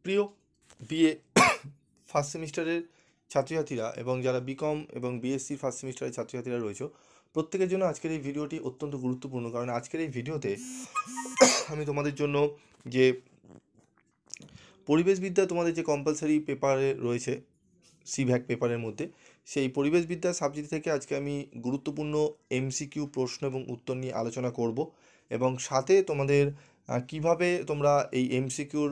প্রিয় BA first সেমিস্টারের ছাত্রছাত্রীরা এবং যারা বিকম এবং বিএসসি ফার্স্ট সেমিস্টারের ছাত্রছাত্রীরা রয়েছে, প্রত্যেকের জন্য আজকের এই ভিডিওটি অত্যন্ত গুরুত্বপূর্ণ। কারণ আজকের এই ভিডিওতে আমি তোমাদের জন্য যে পরিবেশবিদ্যা তোমাদের যে কম্পালসারি পেপারে রয়েছে সিভ্যাক পেপারের মধ্যে, সেই পরিবেশবিদ্যা সাবজেক্ট থেকে আজকে আমি গুরুত্বপূর্ণ এমসিকিউ প্রশ্ন এবং উত্তর নিয়ে আলোচনা করব এবং সাথে তোমাদের কিভাবে তোমরা এই এমসিকিউর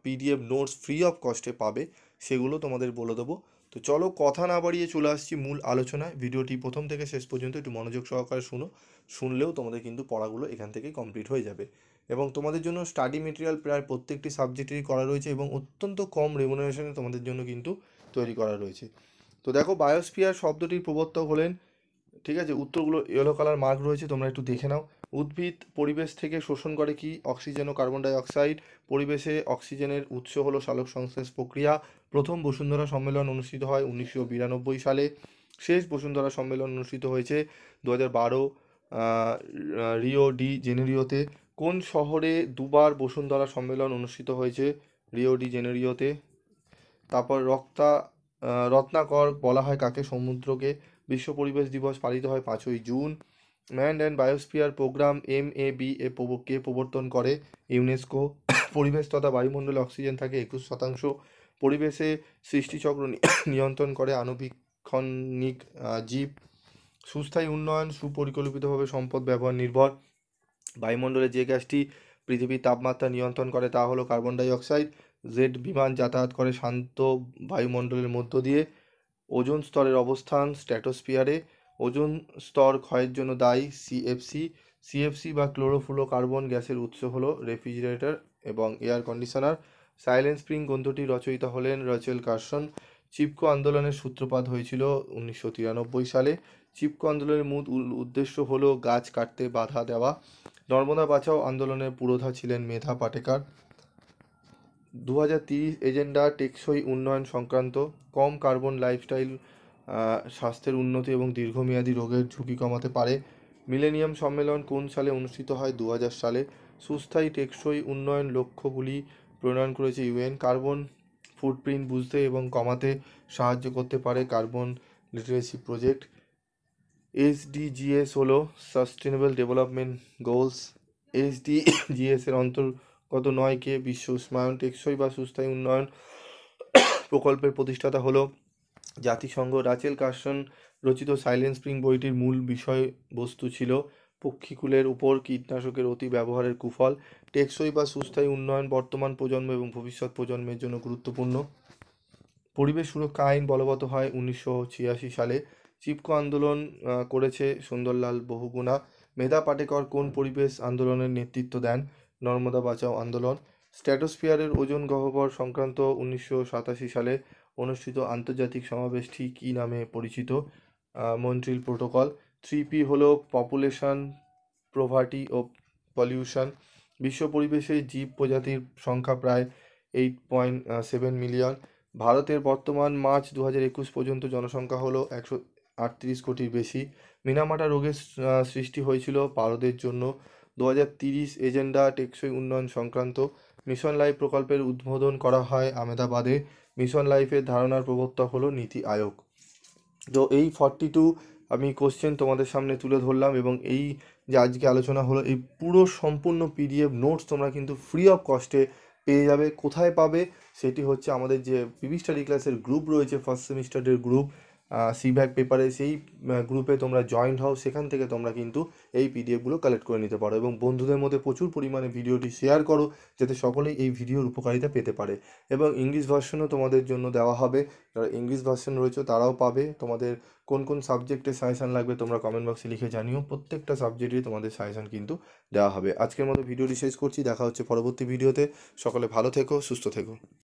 পিডিএফ নোটস ফ্রি অফ কস্টে পাবে সেগুলো তোমাদের বলে দেবো। তো চলো কথা না বাড়িয়ে চলে আসছি মূল আলোচনায়। ভিডিওটি প্রথম থেকে শেষ পর্যন্ত একটু মনোযোগ সহকারে শুনলেও তোমাদের কিন্তু পড়াগুলো এখান থেকেই কমপ্লিট হয়ে যাবে। এবং তোমাদের জন্য স্টাডি মেটেরিয়াল প্রায় প্রত্যেকটি সাবজেক্টেরই করা রয়েছে এবং অত্যন্ত কম রেমুনারেশনে তোমাদের জন্য কিন্তু তৈরি করা রয়েছে। তো দেখো, বায়োস্ফিয়ার শব্দটির প্রবর্তক হলেন, ঠিক আছে, উত্তরগুলো ইয়েলো কালার মার্ক রয়েছে, তোমরা একটু দেখে নাও। উদ্ভিদ পরিবেশ থেকে শোষণ করে কি? অক্সিজেন ও কার্বন ডাই অক্সাইড। পরিবেশে অক্সিজেনের উৎস হলো সালোক সংশ্লেষ প্রক্রিয়া। প্রথম বসুন্ধরা সম্মেলন অনুষ্ঠিত হয় 1992 সালে। শেষ বসুন্ধরা সম্মেলন অনুষ্ঠিত হয়েছে 2012 রিও ডি জেনেরিওতে। কোন শহরে দুবার বসুন্ধরা সম্মেলন অনুষ্ঠিত হয়েছে? রিও ডি জেনেরিওতে। তারপর রত্নাকর বলা হয় কাকে? সমুদ্রকে। বিশ্ব পরিবেশ দিবস পালিত হয় 5ই June. Man and biosphere programme MAB কে প্রবর্তন করে? ইউনেস্কো। পরিবেশ তথা বায়ুমণ্ডলে অক্সিজেন থাকে 21%। পরিবেশে সৃষ্টিচক্র নিয়ন্ত্রণ করে আণুবীক্ষণিক জীব। সুস্থায়ী উন্নয়ন সুপরিকল্পিতভাবে সম্পদ ব্যবহার নির্ভর। বায়ুমণ্ডলে যে গ্যাসটি পৃথিবীর তাপমাত্রা নিয়ন্ত্রণ করে তা হলো কার্বন ডাই অক্সাইড। জেট বিমান যাতায়াত করে শান্ত বায়ুমণ্ডলের মধ্য দিয়ে। ওজোন স্তরের অবস্থান স্ট্র্যাটোস্ফিয়ারে। ওজোন স্তর ক্ষয়ের জন্য দায়ী সিএফসি বা ক্লোরোফ্লোরোকার্বন গ্যাসের উৎস হলো রেফ্রিজারেটর এবং এয়ার কন্ডিশনার। সাইলেন্ট স্প্রিং গ্রন্থটির রচয়িতা হলেন রাচেল কার্সন। চিপকো আন্দোলনের সূত্রপাত হয়েছিল 1993 সালে। চিপকো আন্দোলনের মূল উদ্দেশ্য হলো গাছ কাটতে বাধা দেওয়া। নর্মদা বাঁচাও আন্দোলনের পুরোধা ছিলেন মেধা পাটেকার। 2030 এজেন্ডা টেকসই উন্নয়ন সংক্রান্ত। কম কার্বন লাইফস্টাইল স্বাস্থ্যের উন্নতি এবং দীর্ঘমেয়াদী রোগের ঝুঁকি কমাতে পারে। মিলেনিয়াম সম্মেলন কোন সালে অনুষ্ঠিত হয়? 2000 সালে। সুস্থায়ী টেকসই উন্নয়ন লক্ষ্যগুলি প্রণয়ন করেছে UN। কার্বন ফুটপ্রিন্ট বুঝতে এবং কমাতে সাহায্য করতে পারে কার্বন লিটারেসি প্রজেক্ট। SDGs হলো সাস্টেনেবল ডেভেলপমেন্ট গোলস। SDGs এর অন্তর্গত নয় কে? বিশ্ব উষ্ণায়ন। টেকসই বা সুস্থায়ী উন্নয়ন প্রকল্পের প্রতিষ্ঠাতা হলো জাতিসংঘ। রাচেল কার্সন রচিত সাইলেন্ট স্প্রিং বইটির মূল বিষয়বস্তু ছিল পক্ষীকুলের উপর কীটনাশকের অতি ব্যবহারের কুফল। টেকসই বা সুস্থায়ী উন্নয়ন বর্তমান প্রজন্ম এবং ভবিষ্যৎ প্রজন্মের জন্য গুরুত্বপূর্ণ। পরিবেশ সুরক্ষা আইন বলবৎ হয় 1986 সালে। চিপকো আন্দোলন করেছে সুন্দরলাল বহুগুণা। মেধা পাটেকর কোন পরিবেশ আন্দোলনের নেতৃত্ব দেন? নর্মদা বাঁচাও আন্দোলন। স্ট্র্যাটোস্ফিয়ারের ওজোন গহ্বর সংক্রান্ত 1987 সালে অনুষ্ঠিত আন্তর্জাতিক সমাবেশটি কী নামে পরিচিত? Montreal protocol. 3P হলো পপুলেশন, প্রভার্টি ও পলিউশন। বিশ্ব পরিবেশে জীব প্রজাতির সংখ্যা প্রায় 8.7 মিলিয়ন। ভারতের বর্তমান মার্চ 2021 পর্যন্ত জনসংখ্যা হলো 138 কোটির বেশি। মিনামাটা রোগের সৃষ্টি হয়েছিল পারদের জন্য। 2030 এজেন্ডা টেকসই উন্নয়ন সংক্রান্ত। মিশন লাইফ প্রকল্পের উদ্বোধন করা হয় আহমেদাবাদে। মিশন লাইফের ধারণার প্রবর্তক হলো নীতি আয়োগ। তো এই 42 আমি কোশ্চেন তোমাদের সামনে তুলে ধরলাম এবং এই যে আজকে আলোচনা হলো, এই পুরো সম্পূর্ণ পিডিএফ নোটস তোমরা কিন্তু ফ্রি অফ কস্টে পেয়ে যাবে। কোথায় পাবে? সেটি হচ্ছে আমাদের যে পিবি স্টাডি ক্লাসের গ্রুপ রয়েছে, ফার্স্ট সেমিস্টারের গ্রুপ সিভ্যাক পেপারে, সেই গ্রুপে তোমরা জয়েন্ট হও। সেখান থেকে তোমরা কিন্তু এই পিডিএফগুলো কালেক্ট করে নিতে পারো এবং বন্ধুদের মধ্যে প্রচুর পরিমাণে ভিডিওটি শেয়ার করো যাতে সকলেই এই ভিডিওর উপকারিতা পেতে পারে। এবং ইংলিশ ভার্সনও তোমাদের জন্য দেওয়া হবে। যারা ইংলিশ ভার্সন রয়েছে তারাও পাবে। তোমাদের কোন কোন সাবজেক্টে সাজেশান লাগবে তোমরা কমেন্ট বক্সে লিখে জানিও। প্রত্যেকটা সাবজেক্টেই তোমাদের সাজেশান কিন্তু দেওয়া হবে। আজকের মতো ভিডিওটি শেষ করছি। দেখা হচ্ছে পরবর্তী ভিডিওতে। সকলে ভালো থেকো, সুস্থ থেকো।